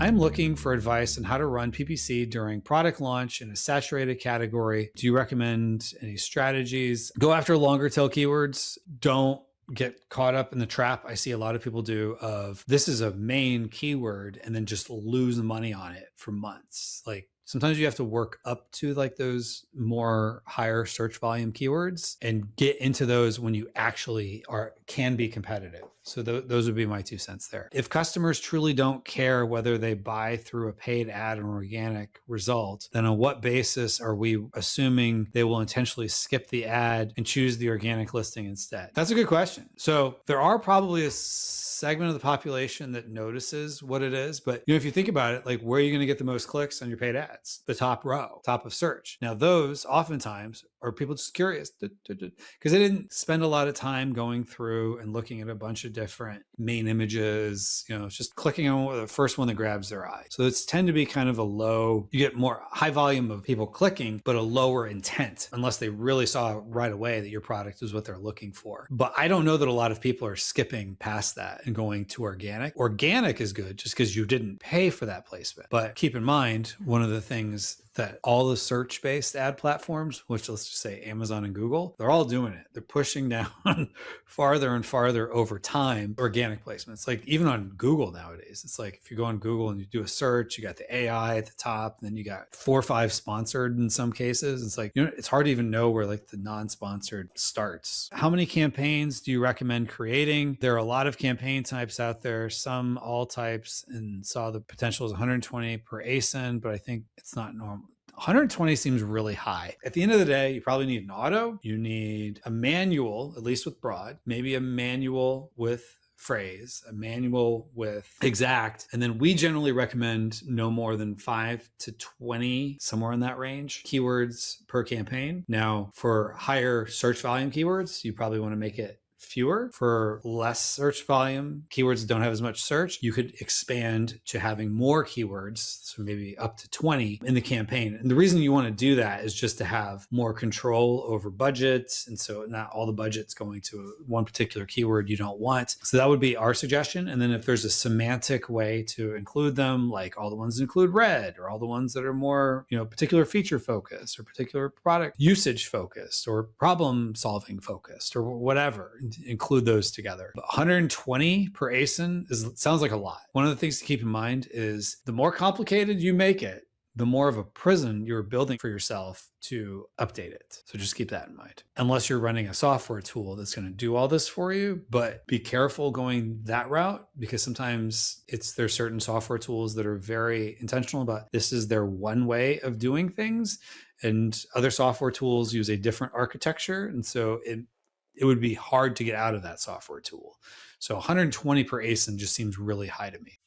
I'm looking for advice on how to run PPC during product launch in a saturated category. Do you recommend any strategies? Go after longer tail keywords. Don't get caught up in the trap I see a lot of people do of this is a main keyword and then just lose money on it for months. Like sometimes you have to work up to like those more higher search volume keywords and get into those when you actually can be competitive. So those would be my 2 cents there. If customers truly don't care whether they buy through a paid ad or organic result, then on what basis are we assuming they will intentionally skip the ad and choose the organic listing instead? That's a good question. So there are probably a segment of the population that notices what it is, but if you think about it, like where are you going to get the most clicks on your paid ads? The top row, top of search. Now those oftentimes are people just curious because they didn't spend a lot of time going through and looking at a bunch of different main images. It's just clicking on the first one that grabs their eye. So it's tend to be kind of a low, you get more high volume of people clicking, but a lower intent unless they really saw right away that your product is what they're looking for. But I don't know that a lot of people are skipping past that and going to organic. Organic is good just because you didn't pay for that placement. But keep in mind, one of the things that all the search-based ad platforms, which let's just say Amazon and Google, they're all doing it. They're pushing down farther and farther over time organic placements. Like even on Google nowadays, it's like if you go on Google and you do a search, you got the AI at the top, and then you got 4 or 5 sponsored in some cases. It's like, it's hard to even know where like the non-sponsored starts. How many campaigns do you recommend creating? There are a lot of campaign types out there, some all types, and saw the potential is 120 per ASIN, but I think it's not normal. 120 seems really high. At the end of the day, you probably need an auto. You need a manual, at least with broad, maybe a manual with phrase, a manual with exact. And then we generally recommend no more than 5 to 20, somewhere in that range, keywords per campaign. Now, for higher search volume keywords, you probably want to make it fewer. For less search volume, keywords that don't have as much search, you could expand to having more keywords, so maybe up to 20 in the campaign. And the reason you want to do that is just to have more control over budgets. And so not all the budget's going to one particular keyword you don't want. So that would be our suggestion. And then if there's a semantic way to include them, like all the ones that include red, or all the ones that are more, particular feature focused or particular product usage focused or problem solving focused or whatever, include those together. But 120 per ASIN sounds like a lot. One of the things to keep in mind is the more complicated you make it, the more of a prison you're building for yourself to update it. So just keep that in mind. Unless you're running a software tool that's going to do all this for you, but be careful going that route because sometimes there's certain software tools that are very intentional about this is their one way of doing things, and other software tools use a different architecture. And so it would be hard to get out of that software tool. So 120 per ASIN just seems really high to me.